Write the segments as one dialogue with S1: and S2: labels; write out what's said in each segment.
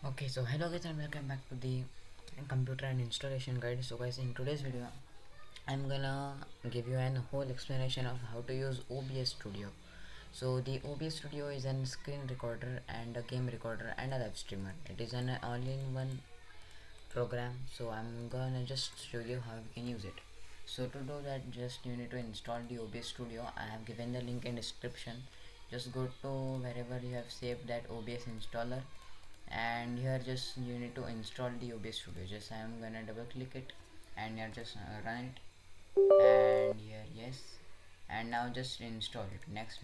S1: Okay, so hello guys and welcome back to the computer and installation guide. So guys, in today's video I'm gonna give you an whole explanation of how to use OBS Studio. So the OBS Studio is an screen recorder and a game recorder and a live streamer. It is an all-in-one program, so I'm gonna just show you how you can use it. So to do that, just you need to install the OBS Studio. I have given the link in description. Just go to wherever you have saved that OBS installer, and here just you need to install the OBS Studio. Just I am gonna double click it and here just run it, and here yes, and now just install it. Next,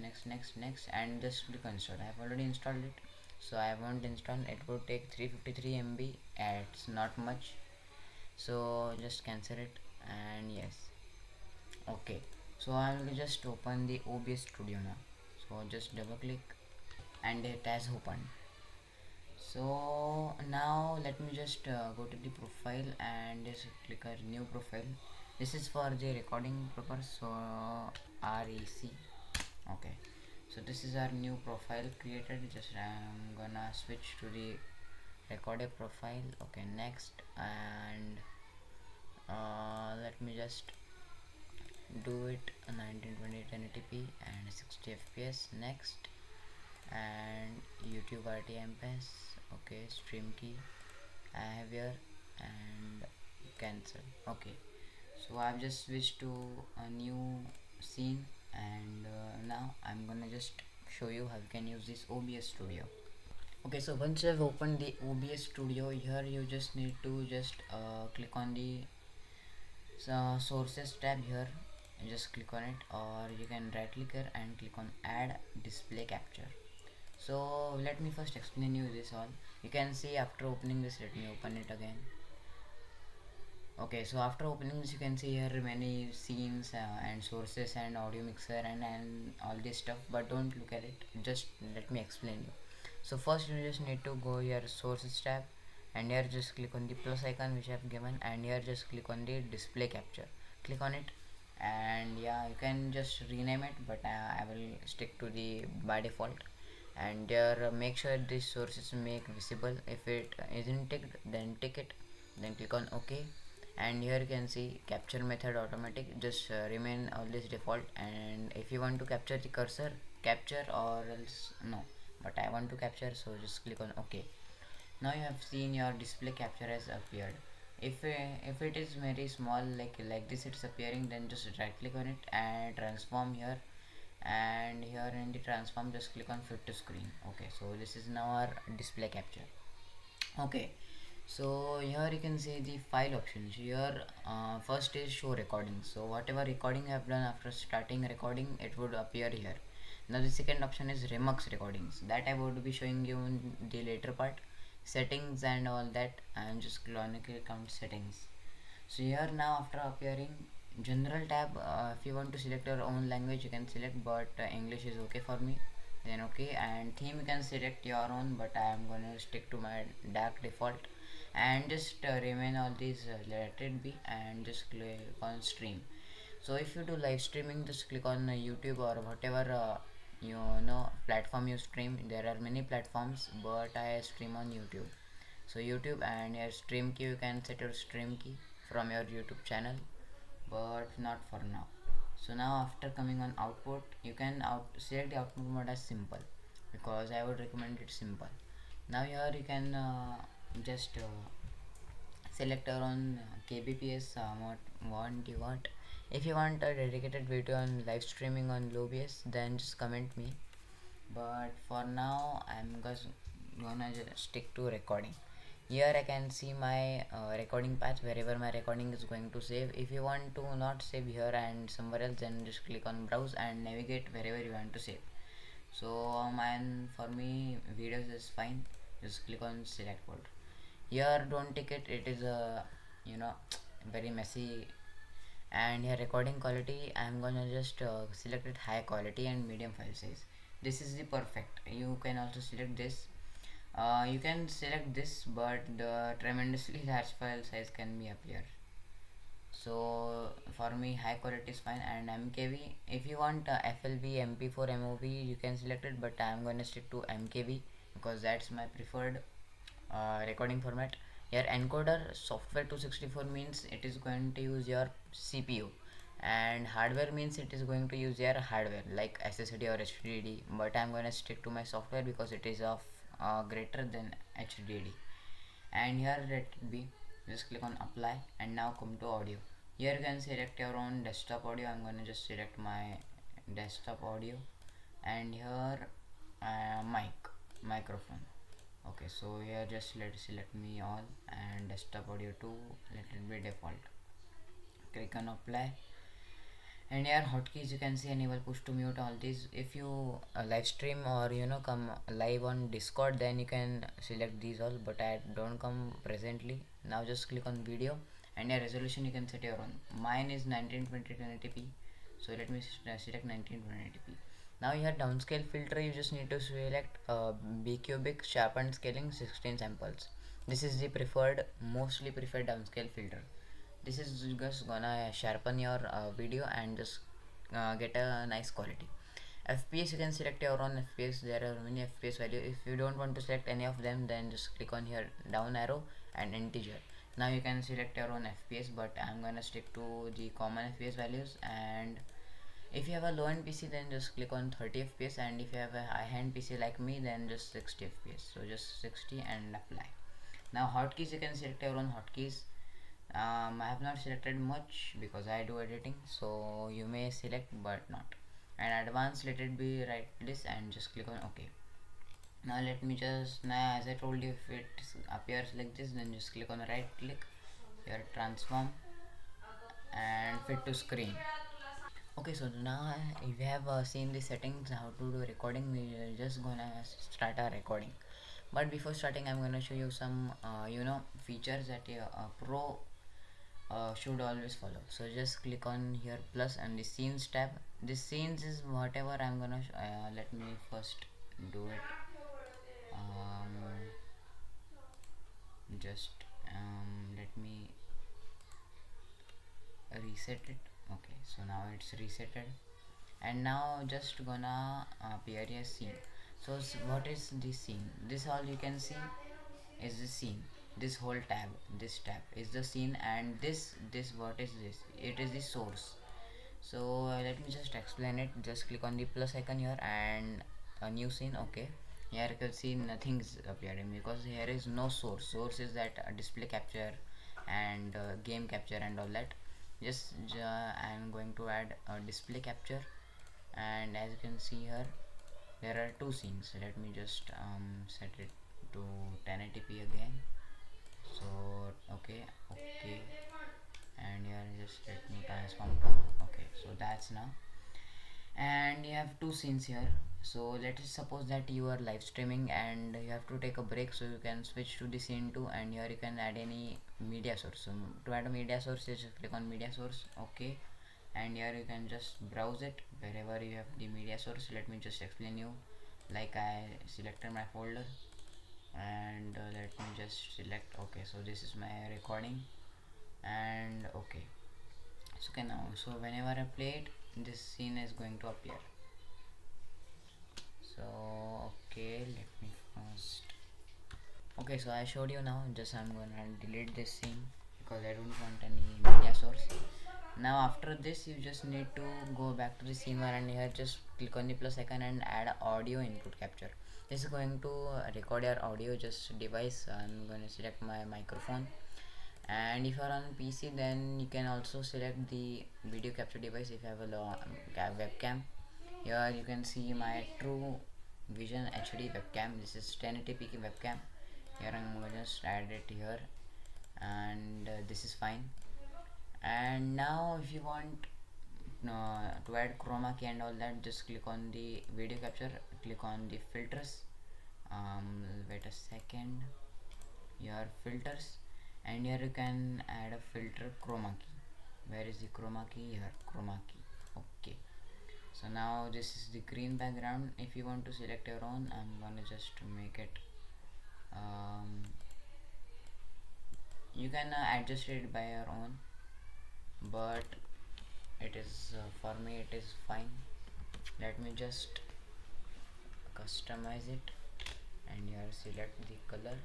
S1: and just click install. I have already installed it, so I won't install. It would take 353 MB. It's not much, so just cancel it. And yes, okay, so I will just open the OBS Studio now. So just double click and it has opened. So now let me just go to the profile and just click a new profile. This is for the recording purpose, so REC. Okay, so this is our new profile created. Just I'm gonna switch to the recorded profile. Okay, next, and let me just do it 1920 1080p and 60 fps. Next, and YouTube RTMS. Okay, stream key I have here, and cancel. Okay, so I've just switched to a new scene, and now I'm gonna just show you how you can use this OBS Studio. Okay, so once I've opened the OBS Studio, here you just need to just click on the sources tab here, and just click on it, or you can right click here and click on add display capture. So let me first explain you this all. You can see after opening this, let me open it again. Okay, so after opening this, you can see here many scenes and sources and audio mixer and all this stuff, but don't look at it, just let me explain you. So first you just need to go here sources tab, and here just click on the plus icon which I have given, and here just click on the display capture, click on it. And yeah, you can just rename it, but I will stick to the by default. And there make sure this sources make visible. If it isn't ticked, then tick it, then click on OK. And here you can see capture method automatic, just remain all this default. And if you want to capture the cursor, capture, or else no, but I want to capture, so just click on OK. Now you have seen your display capture has appeared. If it is very small, like this it's appearing, then just right click on it and transform here, and here in the transform just click on fit to screen. Okay, so this is now our display capture. Okay, so here you can see the file options here. First is show recording, so whatever recording you have done after starting recording, it would appear here. Now the second option is remix recordings, that I would be showing you in the later part. Settings and all that, and just click on settings. So here now after appearing general tab, if you want to select your own language you can select, but English is okay for me, then okay. And theme you can select your own, but I am gonna stick to my dark default. And just remain all these, let it be, and just click on stream. So if you do live streaming, just click on YouTube or whatever you know platform you stream. There are many platforms, but I stream on YouTube. So YouTube, and your stream key, you can set your stream key from your YouTube channel, but not for now. So now after coming on output, you can select the output mode as simple, because I would recommend it simple. Now here you can just select your own kbps, what you want. If you want a dedicated video on live streaming on OBS, then just comment me, but for now I'm just gonna just stick to recording. Here I can see my recording path wherever my recording is going to save. If you want to not save here and somewhere else, then just click on browse and navigate wherever you want to save. So mine, for me videos is fine, just click on select folder. Here don't take it, it is a you know very messy. And here recording quality, I'm gonna just select it high quality and medium file size. This is the perfect. You can also select this. You can select this, but the tremendously large file size can be appear. So for me high quality is fine. And mkv, if you want flv mp4 mov, you can select it, but I'm gonna stick to mkv because that's my preferred recording format. Your encoder software 264 means it is going to use your CPU, and hardware means it is going to use your hardware like SSD or HDD, but I'm going to stick to my software because it is of greater than HDD. And here let it be, just click on apply, and now come to audio. Here you can select your own desktop audio. I'm going to just select my desktop audio, and here microphone. Okay, so here just let's select me all, and desktop audio 2, let it be default. Click on apply, and here hotkeys you can see enable push to mute, all these. If you live stream or come live on Discord, then you can select these all, but I don't come presently. Now just click on video, and your resolution you can set your own. Mine is 1920 1080p, so let me select 1920p. Now here downscale filter, you just need to select B cubic sharpened scaling 16 samples. This is the mostly preferred downscale filter. This is just gonna sharpen your video and just get a nice quality. FPS, you can select your own FPS. There are many FPS value. If you don't want to select any of them, then just click on here down arrow and integer. Now you can select your own FPS, but I'm gonna stick to the common FPS values. And if you have a low end PC, then just click on 30 FPS, and if you have a high end PC like me, then just 60 FPS. So just 60 and apply. Now hotkeys, you can select your own hotkeys. I have not selected much because I do editing, so you may select but not. And advanced, let it be right this, and just click on OK. Now let me just, now as I told you, if it appears like this, then just click on right click here, transform, and fit to screen. Okay, so now if you have seen the settings how to do recording, we are just gonna start our recording. But before starting, I'm gonna show you some features that a pro should always follow. So just click on here plus and the scenes tab. This scenes is whatever I'm gonna let me first do it. Just let me reset it. Okay, so now it's resetted, and now just gonna appear a scene. So what is this scene? This all you can see is the scene. This whole tab, this tab is the scene, and this what is this? It is the source. So let me just explain it. Just click on the plus icon here and a new scene. Okay, here you can see nothing is appearing because here is no source. Source is that display capture and game capture and all that. Just I'm going to add a display capture, and as you can see here there are two scenes. Let me just set it to 1080p again. So okay, and here just let me transform to okay. So that's now, and you have two scenes here. So let us suppose that you are live streaming and you have to take a break, so you can switch to the scene 2, and here you can add any media source. So to add a media source, you just click on media source. Okay, and here you can just browse it wherever you have the media source. Let me just explain you. Like I selected my folder, and let me just select okay. So this is my recording, and okay. So okay, now so whenever I play it, this scene is going to appear. So okay, let me first okay, so I showed you. Now just I'm gonna delete this scene because I don't want any media source. Now after this, you just need to go back to the scene one, and here just click on the plus icon and add audio input capture. This is going to record your audio. Just device, I'm going to select my microphone, and if you are on PC, then you can also select the video capture device. If you have a webcam, here you can see my True Vision HD webcam. This is 1080p webcam. Here I'm going to just add it here, and this is fine. And now if you want to add chroma key and all that, just click on the video capture, click on the filters. Wait a second, your filters, and here you can add a filter chroma key. Where is the chroma key? Here, chroma key. Okay, so now this is the green background. If you want to select your own, I'm gonna just make it you can adjust it by your own, but it is for me it is fine. Let me just customize it, and here select the color,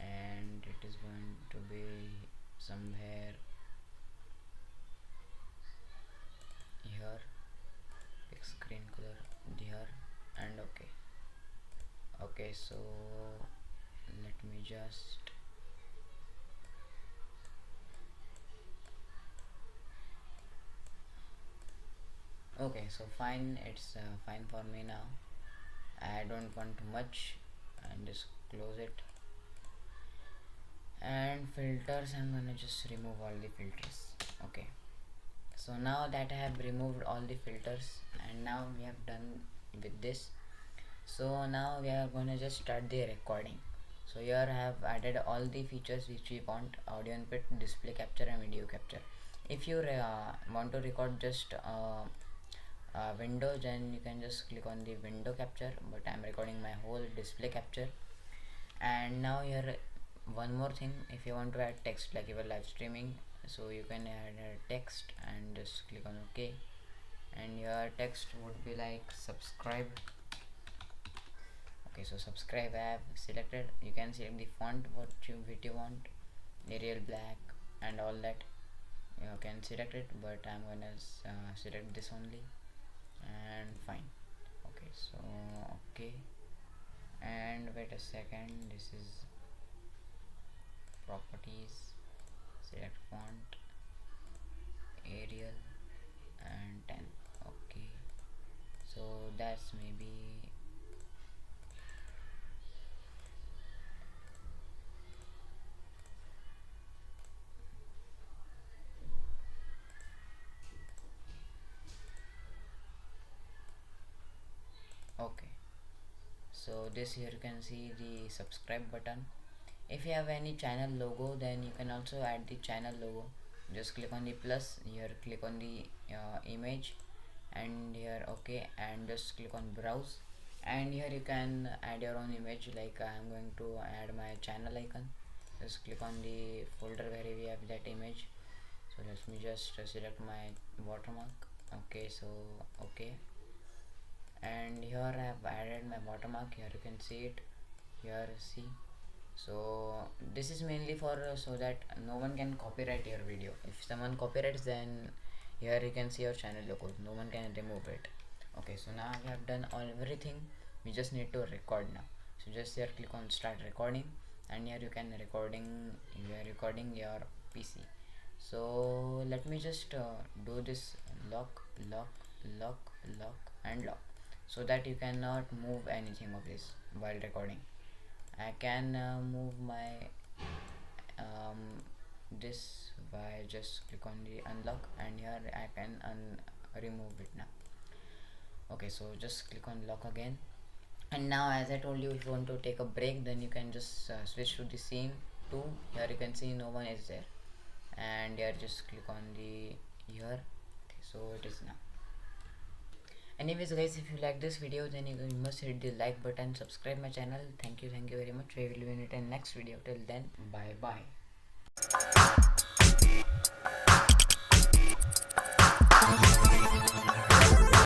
S1: and it is going to be somewhere here. Pick screen color here, and okay, so let me just okay, so fine, it's fine for me now. I don't want much, and just close it. And filters, I'm gonna just remove all the filters. Okay, so now that I have removed all the filters, and now we have done with this, so now we are gonna just start the recording. So here I have added all the features which we want: audio input, display capture, and video capture. If you want to record just window, then you can just click on the window capture, but I'm recording my whole display capture. And now here one more thing, if you want to add text, like you are live streaming, so you can add a text and just click on OK, and your text would be like subscribe. Okay, so subscribe I have selected. You can select the font what you want, Arial black and all that. You can select it, but I'm gonna select this only, and fine. Okay, so okay, and wait a second, this is properties, select font, Arial and 10. Okay, so that's maybe okay. So this here you can see the subscribe button. If you have any channel logo, then you can also add the channel logo. Just click on the plus here, click on the image, and here okay, and just click on browse, and here you can add your own image. Like I am going to add my channel icon. Just click on the folder where we have that image. So let me just select my watermark. Okay, so okay, and here I have added my watermark. Here you can see it here, see. So this is mainly for so that no one can copyright your video. If someone copyrights, then here you can see your channel logo, no one can remove it. Okay, so now we have done all everything. We just need to record now. So just here click on start recording, and here you can you are recording your PC. So let me just do this lock, and lock, so that you cannot move anything of this while recording. I can move my um, this by just click on the unlock, and here I can remove it now. Okay, so just click on lock again, and now as I told you, if you want to take a break, then you can just switch to the scene 2. Here you can see no one is there, and here just click on the here. Okay, so it is now. Anyways guys, if you like this video, then you must hit the like button, subscribe my channel. Thank you very much. We will be in it in next video. Till then, bye bye.